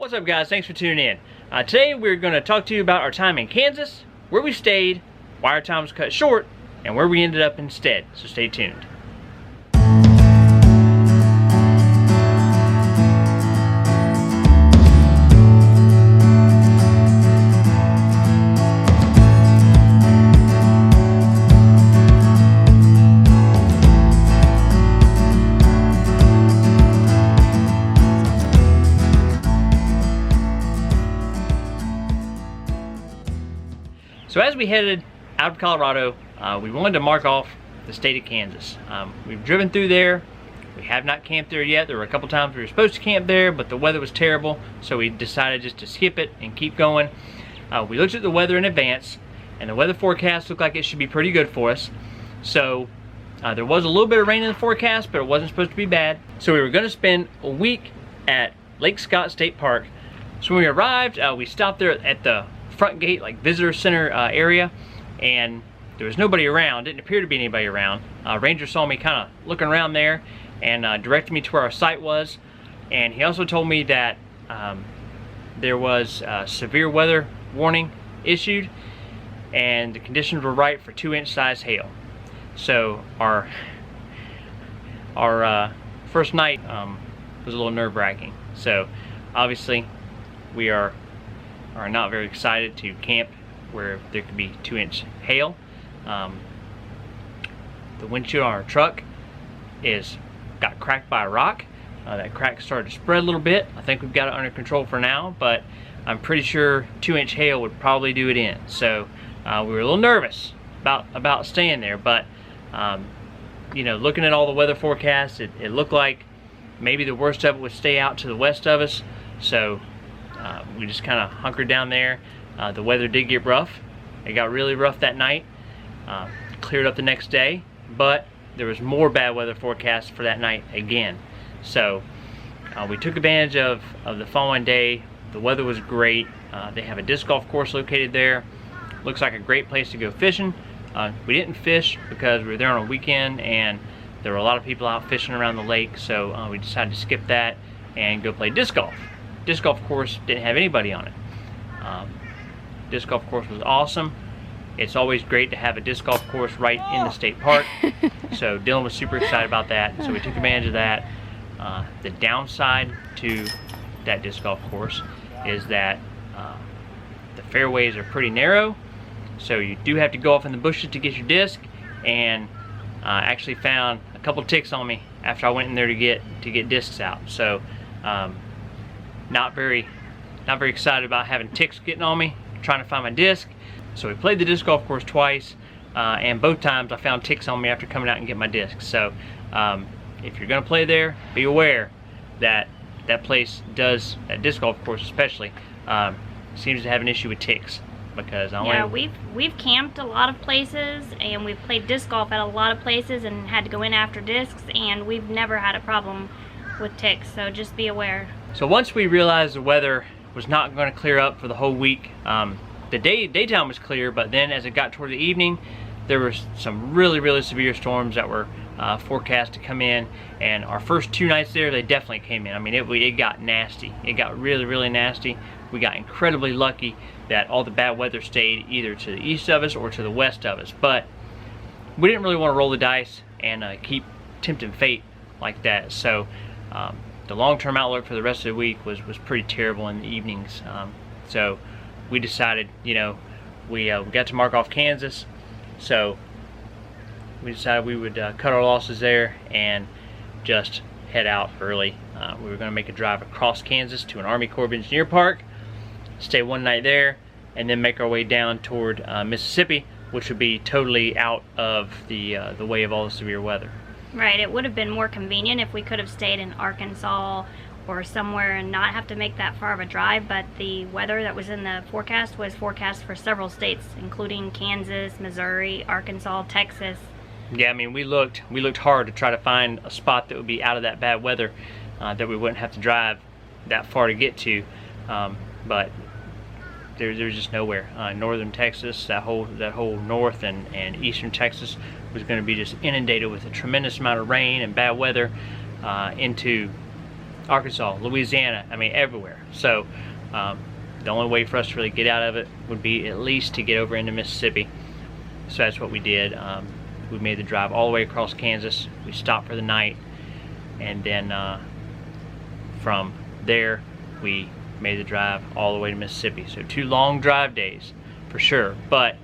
What's up, guys? Thanks for tuning in. Today we're going to talk to you about our time in Kansas, where we stayed, why our time was cut short, and where we ended up instead. So stay tuned. So as we headed out of Colorado, we wanted to mark off the state of Kansas. We've driven through there. We have not camped there yet. There were a couple times we were supposed to camp there, but the weather was terrible, so we decided just to skip it and keep going. We looked at the weather in advance, and the weather forecast looked like it should be pretty good for us. So there was a little bit of rain in the forecast, but it wasn't supposed to be bad. So we were going to spend a week at Lake Scott State Park. So when we arrived, we stopped there at the front gate, like visitor center area, and there was nobody around. Didn't appear to be anybody around. Ranger saw me kind of looking around there and directed me to where our site was, and he also told me that there was severe weather warning issued and the conditions were right for 2-inch size hail. So our first night was a little nerve-wracking. So obviously we are not very excited to camp where there could be 2-inch hail. The windshield on our truck got cracked by a rock. That crack started to spread a little bit. I think we've got it under control for now, but I'm pretty sure 2-inch hail would probably do it in. So we were a little nervous about staying there, but you know, looking at all the weather forecasts, it looked like maybe the worst of it would stay out to the west of us. So we just kind of hunkered down there. The weather did get rough. It got really rough that night. Cleared up the next day, but there was more bad weather forecast for that night again. So we took advantage of the following day. The weather was great. They have a disc golf course located there. Looks like a great place to go fishing. We didn't fish because we were there on a weekend and there were a lot of people out fishing around the lake, so we decided to skip that and go play disc golf. Disc golf course didn't have anybody on it. Disc golf course was awesome. It's always great to have a disc golf course right in the state park. So Dylan was super excited about that, so we took advantage of that. The downside to that disc golf course is that the fairways are pretty narrow, so you do have to go off in the bushes to get your disc, and I actually found a couple ticks on me after I went in there to get discs out. So not very excited about having ticks getting on me trying to find my disc. So we played the disc golf course twice, and both times I found ticks on me after coming out and getting my disc. So if you're gonna play there, be aware that that disc golf course especially, seems to have an issue with ticks. Because we've camped a lot of places and we've played disc golf at a lot of places and had to go in after discs, and we've never had a problem with ticks, so just be aware. So once we realized the weather was not going to clear up for the whole week, the daytime was clear, but then as it got toward the evening, there were some really severe storms that were forecast to come in, and our first 2 nights there, they definitely came in. I mean, it got nasty. It got really nasty. We got incredibly lucky that all the bad weather stayed either to the east of us or to the west of us, but we didn't really want to roll the dice and keep tempting fate like that. So the long-term outlook for the rest of the week was pretty terrible in the evenings. So we decided, you know, we got to mark off Kansas, so we decided we would cut our losses there and just head out early. We were going to make a drive across Kansas to an Army Corps of Engineer park, stay 1 night there, and then make our way down toward Mississippi, which would be totally out of the way of all the severe weather. Right, it would have been more convenient if we could have stayed in Arkansas or somewhere and not have to make that far of a drive, but the weather that was in the forecast was forecast for several states, including Kansas, Missouri, Arkansas, Texas. Yeah, I mean, we looked hard to try to find a spot that would be out of that bad weather, that we wouldn't have to drive that far to get to, but there's just nowhere. Northern Texas, that whole north and eastern Texas was going to be just inundated with a tremendous amount of rain and bad weather into Arkansas, Louisiana, I mean everywhere. So the only way for us to really get out of it would be at least to get over into Mississippi. So that's what we did. We made the drive all the way across Kansas. We stopped for the night, and then from there we made the drive all the way to Mississippi. So 2 long drive days for sure, but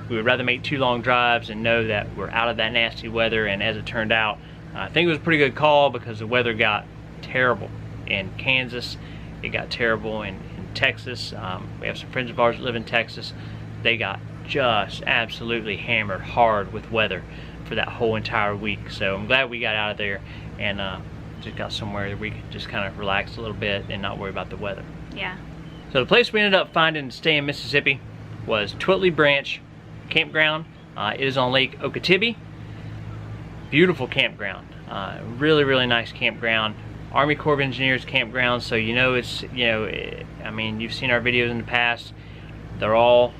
we would rather make 2 long drives and know that we're out of that nasty weather. And as it turned out, I think it was a pretty good call, because the weather got terrible in Kansas. It got terrible in Texas. We have some friends of ours that live in Texas. They got just absolutely hammered hard with weather for that whole entire week. So I'm glad we got out of there and just got somewhere that we could just kind of relax a little bit and not worry about the weather. Yeah. So the place we ended up finding to stay in Mississippi was Twiltley Branch Campground. It is on Lake Okatibbee. Beautiful campground. Really, really nice campground. Army Corps of Engineers campground, so you know it's, I mean, you've seen our videos in the past. They're all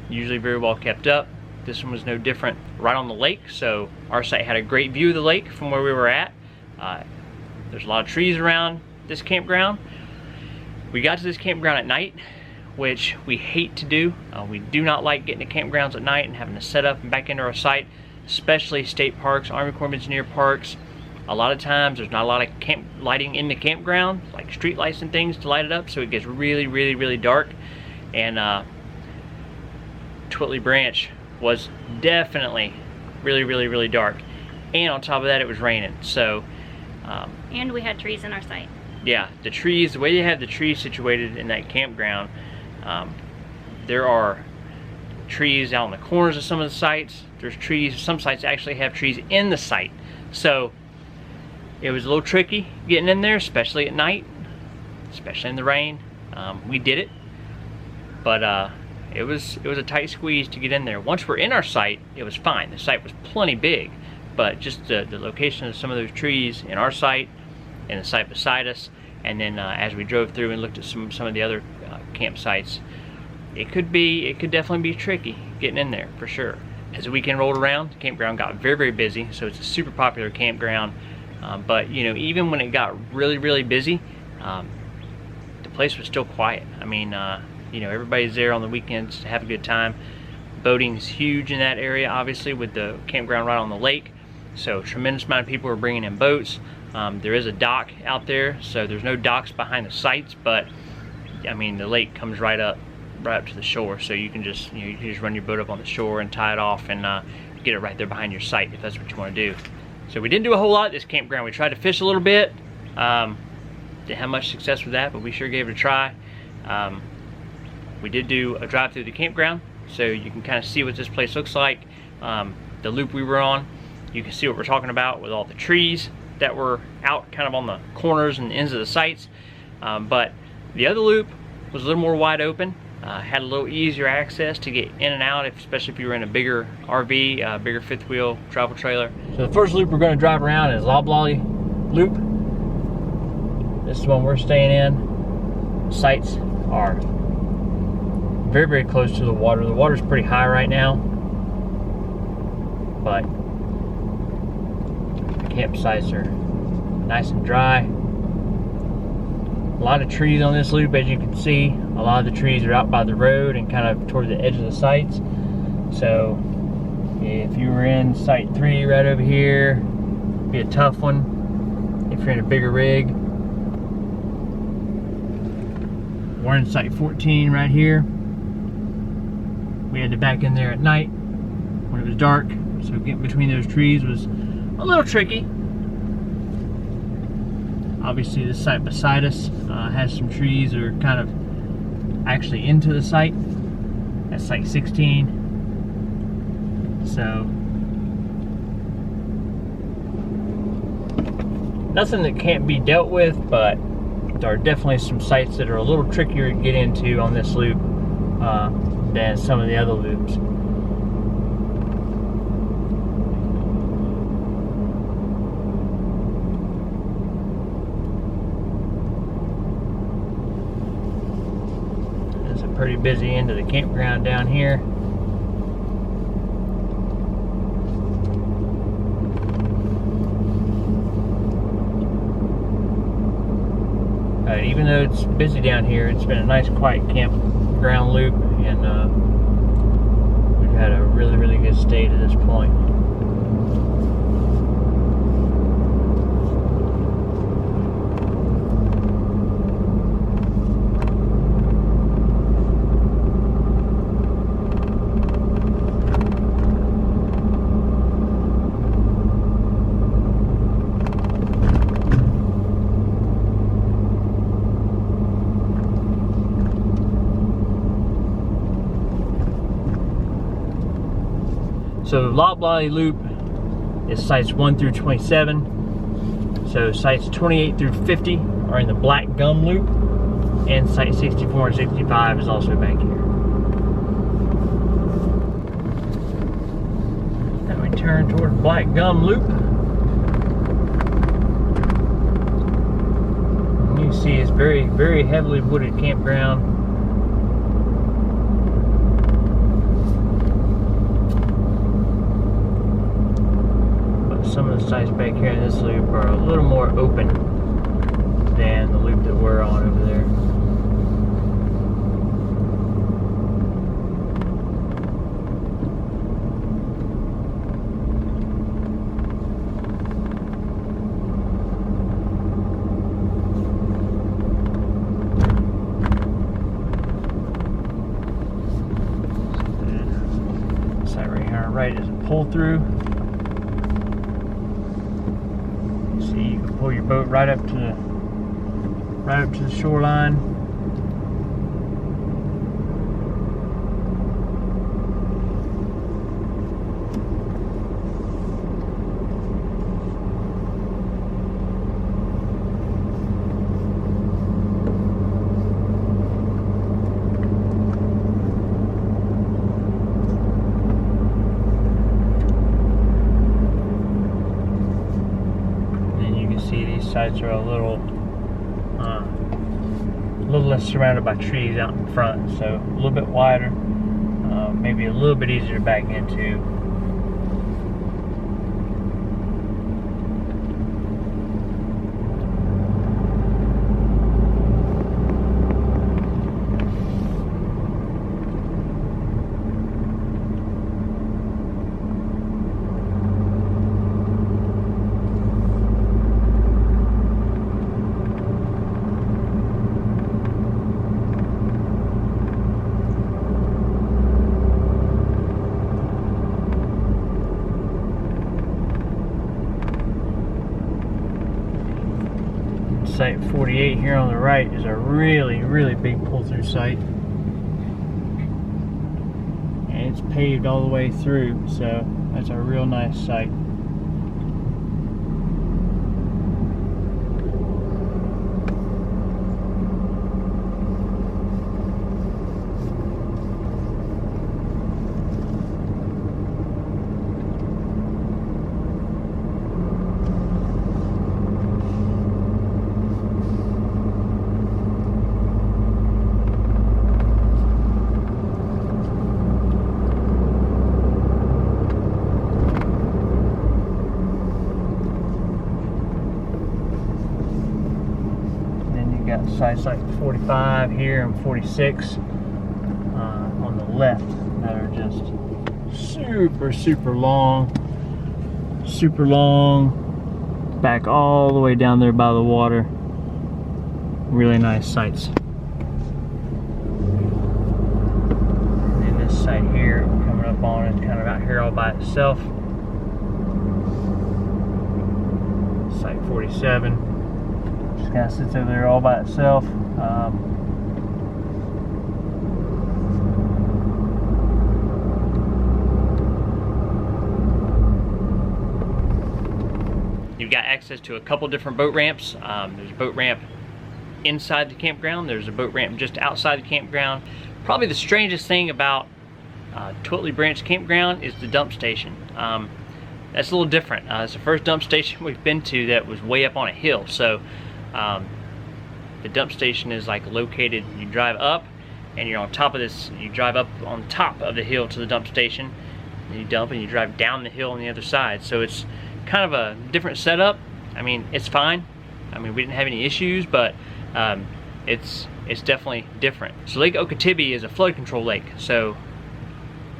usually very well kept up. This one was no different. Right on the lake, so our site had a great view of the lake from where we were at. There's a lot of trees around this campground. We got to this campground at night, which we hate to do. We do not like getting to campgrounds at night and having to set up and back into our site, especially state parks, Army Corps of Engineer parks. A lot of times there's not a lot of camp lighting in the campground, like street lights and things to light it up, so it gets really, really, really dark. And Twiltley Branch was definitely really, really, really dark. And on top of that, it was raining. So and we had trees in our site. Yeah, the trees, the way they have the trees situated in that campground, there are trees out in the corners of some of the sites. There's trees, some sites actually have trees in the site. So it was a little tricky getting in there, especially at night, especially in the rain. We did it, but it was a tight squeeze to get in there. Once we're in our site, it was fine. The site was plenty big, but just the location of some of those trees in our site and the site beside us, and then as we drove through and looked at some of the other campsites, it could definitely be tricky getting in there for sure. As the weekend rolled around, the campground got very, very busy, so it's a super popular campground. But even when it got really, really busy, the place was still quiet. I mean, everybody's there on the weekends to have a good time. Boating's huge in that area, obviously, with the campground right on the lake. So a tremendous amount of people are bringing in boats. There is a dock out there, so there's no docks behind the sites, but I mean the lake comes right up to the shore, so you can just run your boat up on the shore and tie it off and get it right there behind your site if that's what you want to do. So we didn't do a whole lot at this campground. We tried to fish a little bit. Didn't have much success with that, but we sure gave it a try. We did do a drive through the campground, so you can kind of see what this place looks like. The loop we were on, you can see what we're talking about with all the trees that were out kind of on the corners and ends of the sites. But the other loop was a little more wide open. Had a little easier access to get in and out, especially if you were in a bigger RV, bigger fifth wheel travel trailer. So the first loop we're going to drive around is Loblolly Loop. This is one we're staying in. Sites are very, very close to the water. The water's pretty high right now, but the campsites are nice and dry. A lot of trees on this loop, as you can see. A lot of the trees are out by the road and kind of toward the edge of the sites. So if you were in site 3 right over here, it'd be a tough one if you're in a bigger rig. We're in site 14 right here. We had to back in there at night when it was dark, so getting between those trees was a little tricky. Obviously this site beside us has some trees that are kind of actually into the site. That's site 16. So nothing that can't be dealt with, but there are definitely some sites that are a little trickier to get into on this loop than some of the other loops. Pretty busy end of the campground down here. even though it's busy down here, it's been a nice quiet campground loop, and we've had a really good stay to this point. So Loblolly Loop is sites 1 through 27. So sites 28 through 50 are in the Black Gum Loop, and site 64 and 65 is also back here. Then we turn toward Black Gum Loop. And you see it's very heavily wooded campground. Some of the sites back here in this loop are a little more open than the loop that we're on over there. This site right here on the right is a pull through. You can pull your boat right up to the shoreline. Sites are a little less surrounded by trees out in front, so a little bit wider, maybe a little bit easier to back into. Site 48 here on the right is a really big pull-through site, and it's paved all the way through, so that's a real nice site. Sites like 45 here and 46 on the left that are just super long, back all the way down there by the water. Really nice sites. And then this site here coming up on is kind of out here all by itself. Site 47. Kind of sits over there all by itself. You've got access to a couple different boat ramps. There's a boat ramp inside the campground. There's a boat ramp just outside the campground. Probably the strangest thing about Twiltley Branch Campground is the dump station. That's a little different. It's the first dump station we've been to that was way up on a hill. So the dump station is like located, you drive up and you're on top of this, you drive up on top of the hill to the dump station, and you dump and you drive down the hill on the other side. So it's kind of a different setup. I mean, it's fine. I mean, we didn't have any issues, but it's definitely different. So Lake Okatibbee is a flood control lake. So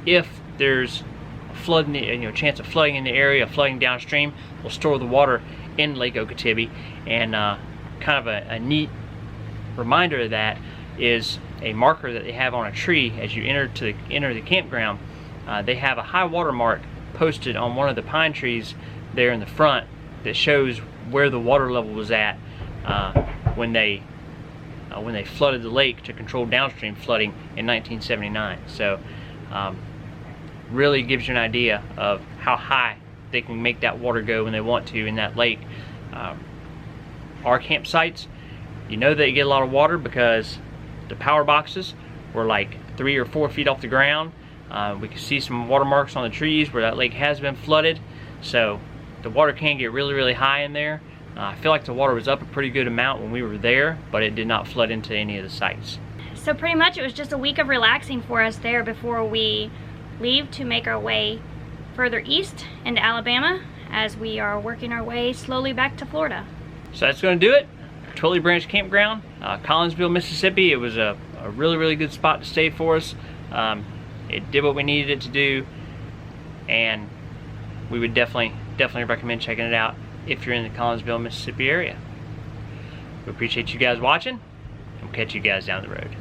if there's a flood, chance of flooding in the area, flooding downstream, we'll store the water in Lake Okatibbee. And kind of a neat reminder of that is a marker that they have on a tree as you enter the campground. They have a high water mark posted on one of the pine trees there in the front that shows where the water level was at when they flooded the lake to control downstream flooding in 1979. So really gives you an idea of how high they can make that water go when they want to in that lake. Our campsites, they get a lot of water because the power boxes were like 3 or 4 feet off the ground. We can see some watermarks on the trees where that lake has been flooded, so the water can get really, really high in there. I feel like the water was up a pretty good amount when we were there, but it did not flood into any of the sites. So pretty much it was just a week of relaxing for us there before we leave to make our way further east into Alabama as we are working our way slowly back to Florida. So that's going to do it. Twiltley Branch Campground, Collinsville, Mississippi. It was a really, really good spot to stay for us. It did what we needed it to do, and we would definitely recommend checking it out if you're in the Collinsville, Mississippi area. We appreciate you guys watching, and we'll catch you guys down the road.